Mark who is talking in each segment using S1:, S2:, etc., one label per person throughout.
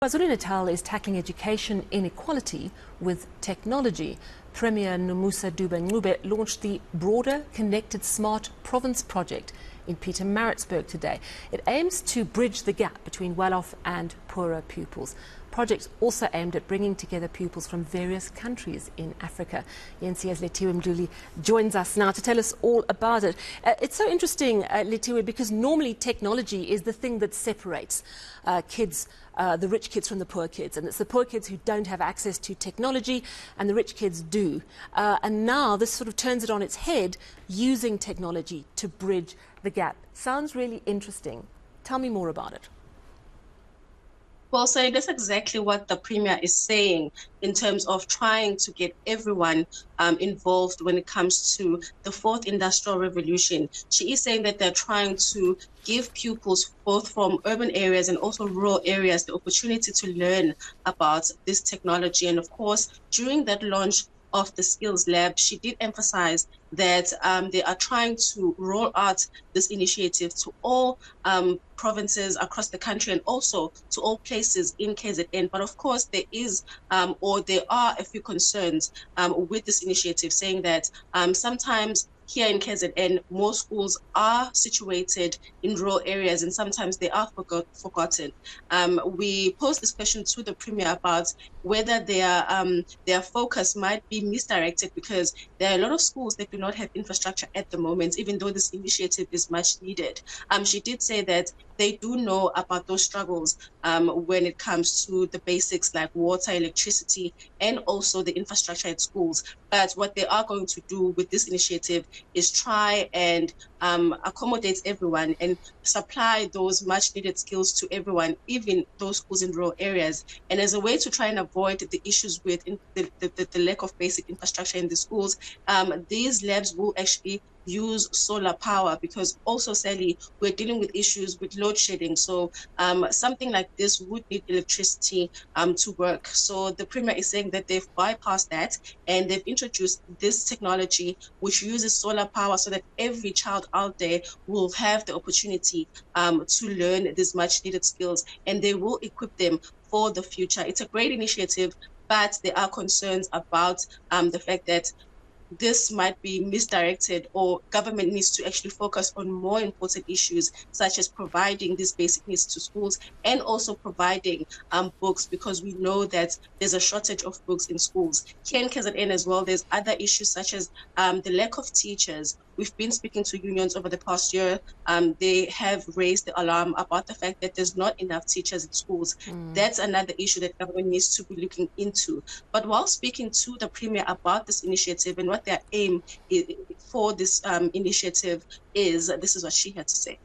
S1: KwaZulu-Natal is tackling education inequality with technology. Premier Nomusa Dube launched the broader Connected Smart Province project in Pietermaritzburg today. It aims to bridge the gap between well-off and poorer pupils. Projects also aimed at bringing together pupils from various countries in Africa. eNCA's Lethiwe Mdluli joins us now to tell us all about it. It's so interesting, Lethiwe, because normally technology is the thing that separates kids, the rich kids from the poor kids. And it's the poor kids who don't have access to technology and the rich kids do. And now this sort of turns it on its head, using technology to bridge the gap. Sounds really interesting. Tell me more about it.
S2: Well, so that's exactly what the Premier is saying in terms of trying to get everyone involved when it comes to the fourth industrial revolution. She is saying that they're trying to give pupils both from urban areas and also rural areas the opportunity to learn about this technology. And of course, during that launch of the Skills Lab, she did emphasize that they are trying to roll out this initiative to all provinces across the country and also to all places in KZN. But of course, there are a few concerns with this initiative, saying that sometimes here in KZN, most schools are situated in rural areas and sometimes they are forgotten. We posed this question to the Premier about whether their focus might be misdirected, because there are a lot of schools that do not have infrastructure at the moment, even though this initiative is much needed. She did say that they do know about those struggles when it comes to the basics like water, electricity, and also the infrastructure at schools. But what they are going to do with this initiative is try and accommodate everyone and supply those much needed skills to everyone, even those schools in rural areas. And as a way to try and avoid the issues with the lack of basic infrastructure in the schools, these labs will actually use solar power, because also sadly we're dealing with issues with load shedding. So something like this would need electricity to work. So the Premier is saying that they've bypassed that and they've introduced this technology which uses solar power, so that every child out there will have the opportunity to learn these much needed skills, and they will equip them for the future. It's a great initiative, but there are concerns about the fact that this might be misdirected, or government needs to actually focus on more important issues, such as providing these basic needs to schools and also providing books, because we know that there's a shortage of books in schools. Here in KZN as well, there's other issues such as the lack of teachers. We've been speaking to unions over the past year. They have raised the alarm about the fact that there's not enough teachers in schools. That's another issue that government needs to be looking into. But while speaking to the Premier about this initiative and what their aim for this initiative is, this is what she had to say.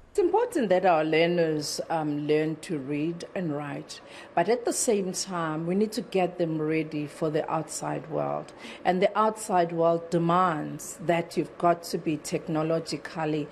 S3: It's important that our learners learn to read and write, but at the same time, we need to get them ready for the outside world. And the outside world demands that you've got to be technologically,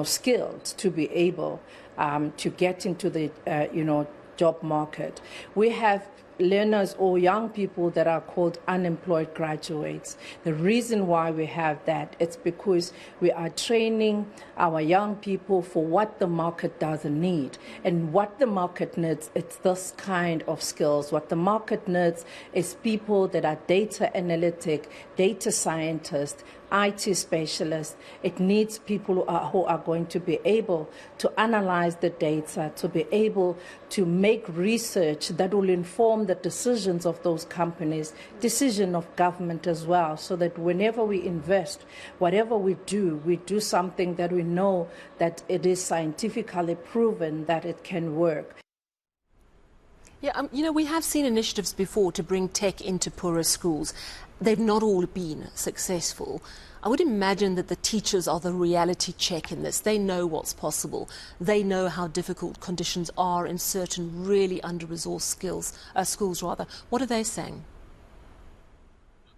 S3: skilled to be able to get into the, job market. We have learners or young people that are called unemployed graduates. The reason why we have that, it's because we are training our young people for what the market doesn't need. And what the market needs, it's this kind of skills. What the market needs is people that are data analytic, data scientists, IT specialists. It needs people who are going to be able to analyze the data, to be able to make research that will inform the decisions of those companies, decision of government as well, so that whenever we invest, whatever we do something that we know that it is scientifically proven that it can work.
S1: Yeah, we have seen initiatives before to bring tech into poorer schools. They've not all been successful. I would imagine that the teachers are the reality check in this. They know what's possible. They know how difficult conditions are in certain really under-resourced schools. What are they saying?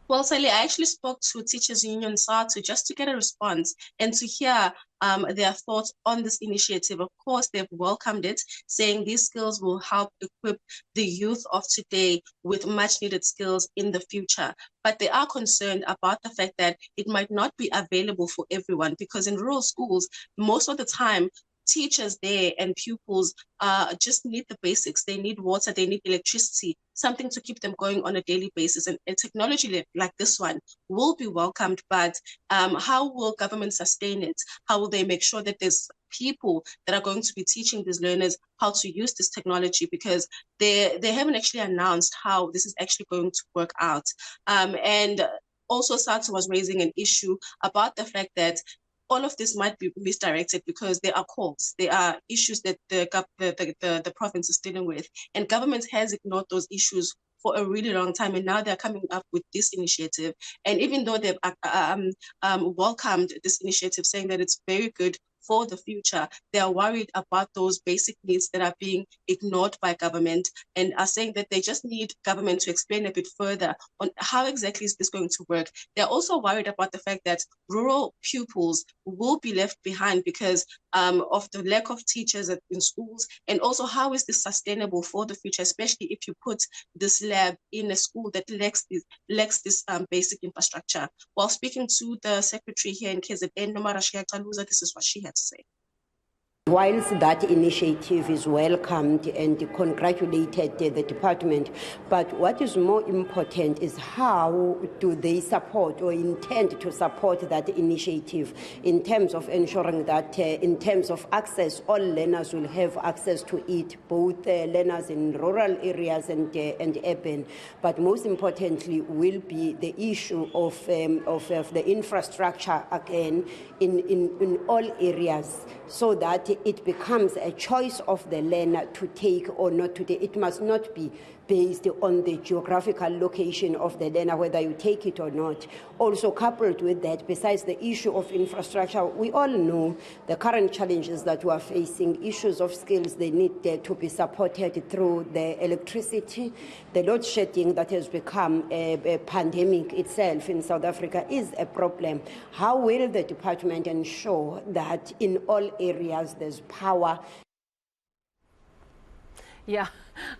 S2: Well, Sally, I actually spoke to Teachers Union SARTU just to get a response and to hear their thoughts on this initiative. Of course, they've welcomed it, saying these skills will help equip the youth of today with much needed skills in the future. But they are concerned about the fact that it might not be available for everyone, because in rural schools, most of the time, teachers there and pupils just need the basics. They need water, they need electricity, something to keep them going on a daily basis. And technology like this one will be welcomed, but how will government sustain it? How will they make sure that there's people that are going to be teaching these learners how to use this technology? Because they haven't actually announced how this is actually going to work out. And also SARS was raising an issue about the fact that all of this might be misdirected because there are calls, there are issues that the province is dealing with, and government has ignored those issues for a really long time, and now they're coming up with this initiative. And even though they've welcomed this initiative, saying that it's very good for the future, they are worried about those basic needs that are being ignored by government, and are saying that they just need government to explain a bit further on how exactly is this going to work. They're also worried about the fact that rural pupils will be left behind because of the lack of teachers in schools, and also how is this sustainable for the future, especially if you put this lab in a school that lacks this basic infrastructure. While speaking to the secretary here in KZN, Nomarashia Taluza, this is what she had to say.
S4: Whilst that initiative is welcomed and congratulated the department, but what is more important is how do they support or intend to support that initiative in terms of ensuring that in terms of access, all learners will have access to it, both learners in rural areas and urban. But most importantly will be the issue of the infrastructure again in all areas, so that it becomes a choice of the learner to take or not to take. It must not be based on the geographical location of the learner, whether you take it or not. Also coupled with that, besides the issue of infrastructure, we all know the current challenges that we are facing, issues of skills, they need to be supported through the electricity. The load shedding that has become a pandemic itself in South Africa is a problem. How will the department ensure that in all areas there's power?
S1: Yeah,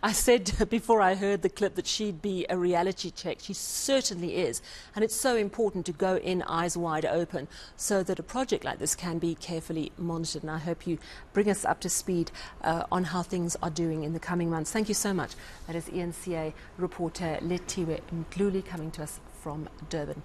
S1: I said before I heard the clip that she'd be a reality check. She certainly is. And it's so important to go in eyes wide open so that a project like this can be carefully monitored. And I hope you bring us up to speed on how things are doing in the coming months. Thank you so much. That is eNCA reporter Lethiwe Mdluli coming to us from Durban.